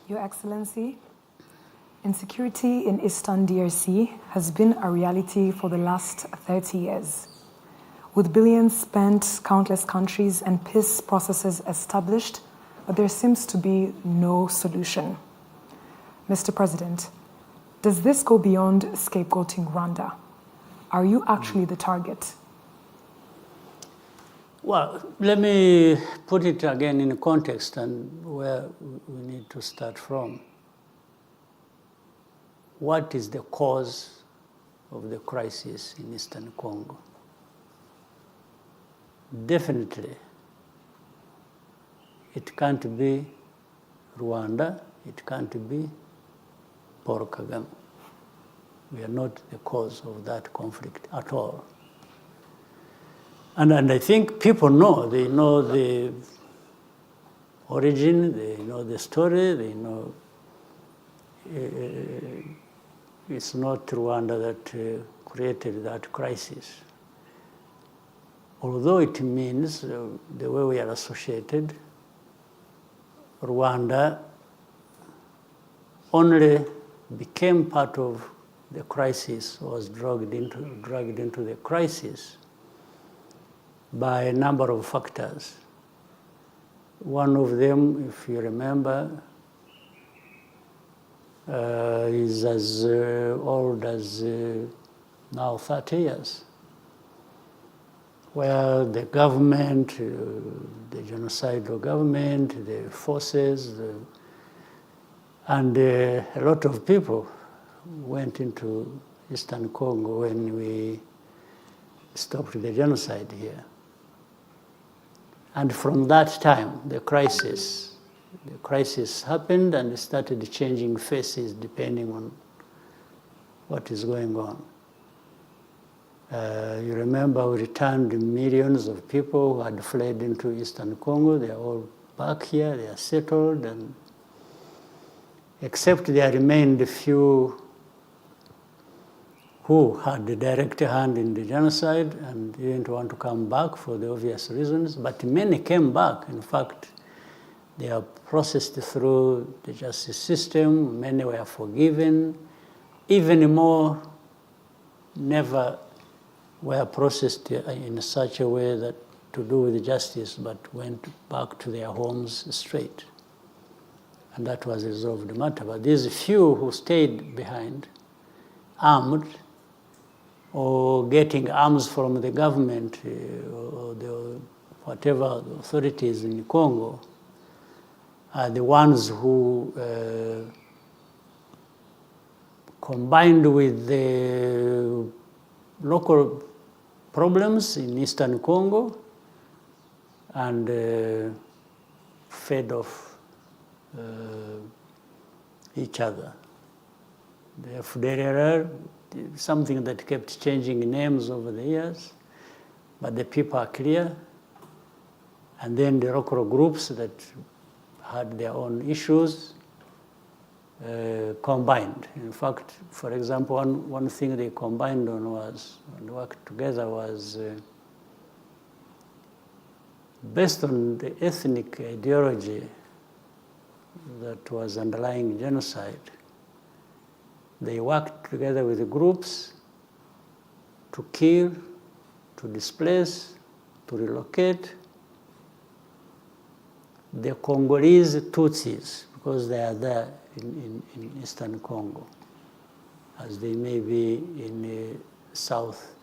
Your Excellency, insecurity in Eastern DRC has been a reality for the last 30 years. With billions spent, countless countries and peace processes established, but there seems to be no solution. Mr. President, does this go beyond scapegoating Rwanda? Are you actually the target? Well, let me put it again in context and where we need to start from. What is the cause of the crisis in Eastern Congo? Definitely, it can't be Rwanda, it can't be Paul KAGAME. We are not the cause of that conflict at all. And I think people know, they know the origin, they know the story, they know it's not Rwanda that created that crisis. Although it means the way we are associated, Rwanda only became part of the crisis, was dragged into the crisis by a number of factors. One of them, if you remember, is as old as now 30 years, where the government, the genocidal government, the forces, and a lot of people went into Eastern Congo when we stopped the genocide here. And from that time, the crisis happened and started changing faces depending on what is going on. You remember we returned millions of people who had fled into Eastern Congo. They are all back here, they are settled, and except there remained a few who had the direct hand in the genocide and didn't want to come back for the obvious reasons, but many came back. In fact, they are processed through the justice system, many were forgiven, even more never were processed in such a way that to do with justice, but went back to their homes straight. And that was resolved the matter. But these few who stayed behind, armed, or getting arms from the government or the whatever authorities in Congo, are the ones who combined with the local problems in Eastern Congo and fed off each other. The FDLR, something that kept changing names over the years, but the people are clear. And then the local groups that had their own issues combined. In fact, for example, one thing they combined on was, and worked together was based on the ethnic ideology that was underlying genocide. They worked together with the groups to kill, to displace, to relocate the Congolese Tutsis, because they are there in Eastern Congo, as they may be in South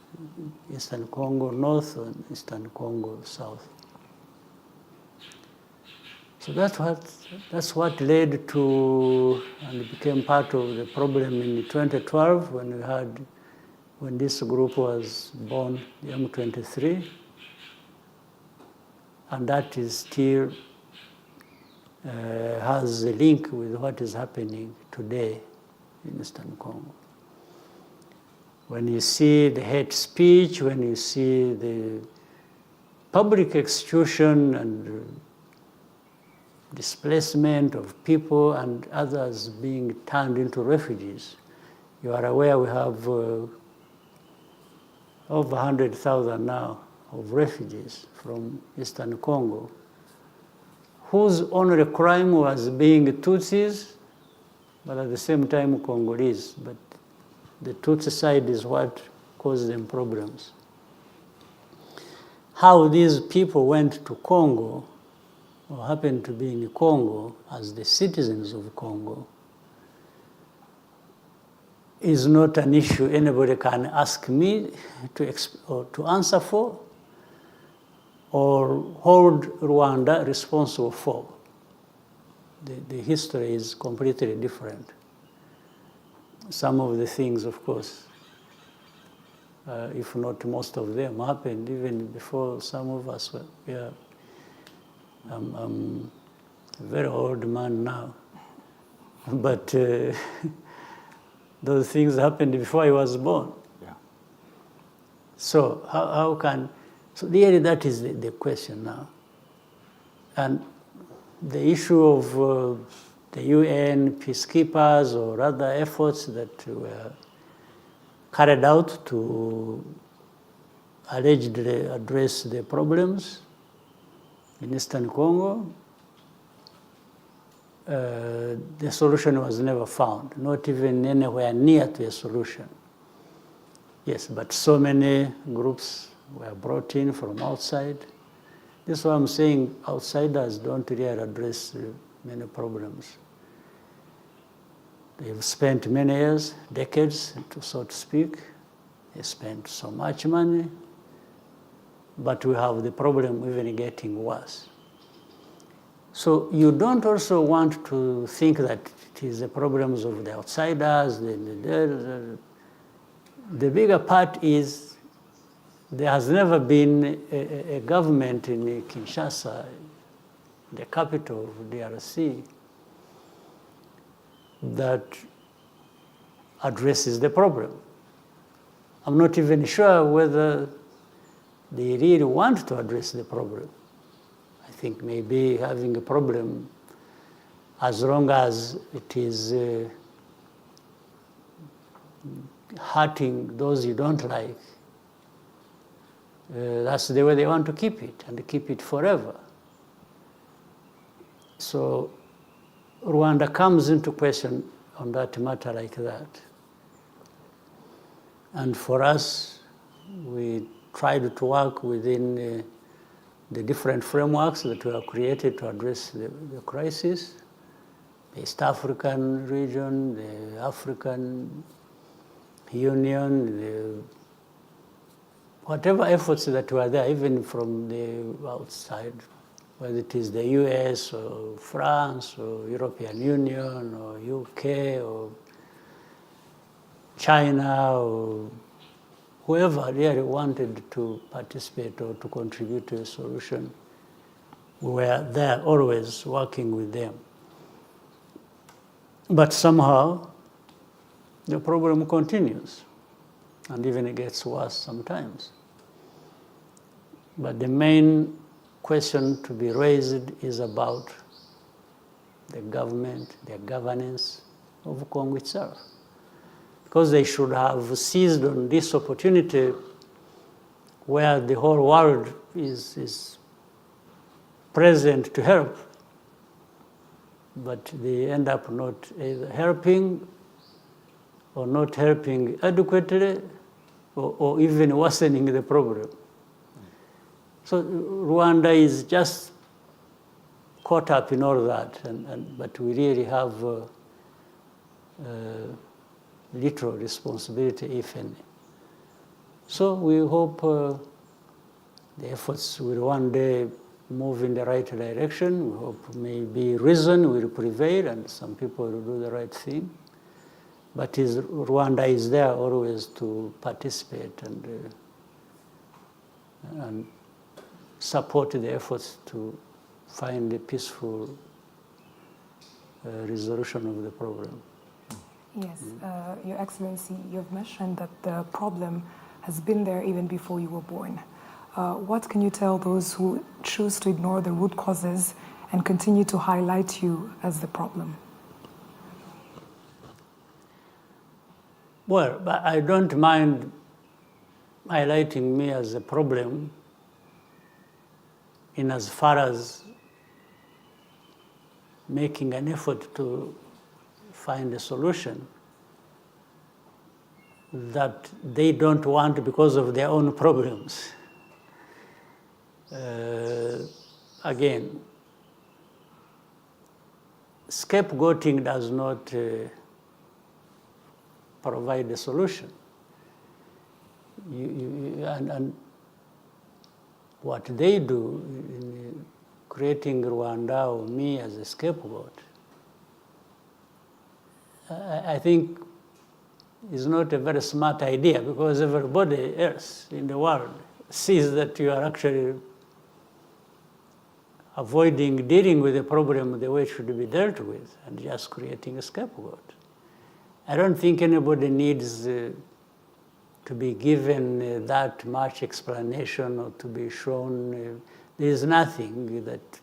Eastern Congo North or Eastern Congo South. So that's what led to and became part of the problem in 2012 when this group was born, the M23, and that is still has a link with what is happening today in Eastern Congo. When you see the hate speech, when you see the public execution and displacement of people and others being turned into refugees, you are aware we have over 100,000 now of refugees from Eastern Congo, whose only crime was being Tutsis but at the same time Congolese. But the Tutsi side is what caused them problems. How these people went to Congo, or happened to be in Congo as the citizens of Congo, is not an issue anybody can ask me to answer for, or hold Rwanda responsible for. The history is completely different. Some of the things, of course, if not most of them, happened even before some of us were here. I'm a very old man now, but those things happened before I was born. Yeah. So how can, so really that is the question now. And the issue of the UN peacekeepers or other efforts that were carried out to allegedly address the problems in Eastern Congo, the solution was never found, not even anywhere near to a solution. Yes, but so many groups were brought in from outside. This is why I'm saying outsiders don't really address many problems. They've spent many years, decades, so to speak. They spent so much money, but we have the problem even getting worse. So you don't also want to think that it is the problems of the outsiders. The bigger part is there has never been a government in Kinshasa, the capital of DRC, that addresses the problem. I'm not even sure whether they really want to address the problem. I think maybe having a problem, as long as it is hurting those you don't like, that's the way they want to keep it, and keep it forever. So Rwanda comes into question on that matter like that. And for us, we tried to work within the different frameworks that were created to address the crisis, the East African region, the African Union, whatever efforts that were there, even from the outside, whether it is the US or France or European Union or UK or China or whoever really wanted to participate or to contribute to a solution, we were there always working with them. But somehow the problem continues, and even it gets worse sometimes. But the main question to be raised is about the government, the governance of Congo itself. Because they should have seized on this opportunity where the whole world is present to help, but they end up not either helping or not helping adequately, or even worsening the problem. So Rwanda is just caught up in all that, but we really have little responsibility, if any. So we hope the efforts will one day move in the right direction. We hope maybe reason will prevail and some people will do the right thing. But Rwanda is there always to participate and support the efforts to find a peaceful resolution of the problem. Yes, Your Excellency, you've mentioned that the problem has been there even before you were born. What can you tell those who choose to ignore the root causes and continue to highlight you as the problem? Well, but I don't mind highlighting me as a problem in as far as making an effort to find a solution that they don't want because of their own problems. Again, scapegoating does not provide a solution. And what they do in creating Rwanda or me as a scapegoat, I think is not a very smart idea, because everybody else in the world sees that you are actually avoiding dealing with the problem the way it should be dealt with and just creating a scapegoat. I don't think anybody needs to be given that much explanation or to be shown. There is nothing that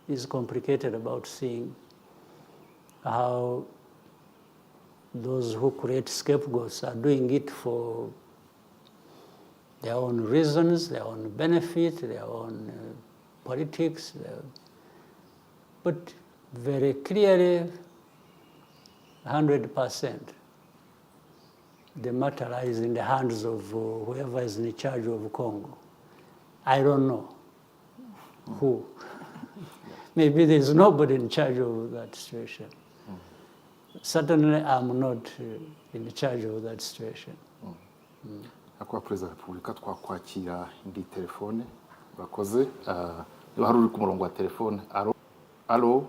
is complicated about seeing how those who create scapegoats are doing it for their own reasons, their own benefit, their own politics. But very clearly, 100%, the matter lies in the hands of whoever is in charge of Congo. I don't know who. Maybe there's nobody in charge of that situation. Certainly, I'm not in charge of that situation. Akwa Perezida wa Repubulika twakwakira indi telefone bakoze hari uri ku murongo wa telefone. Alo.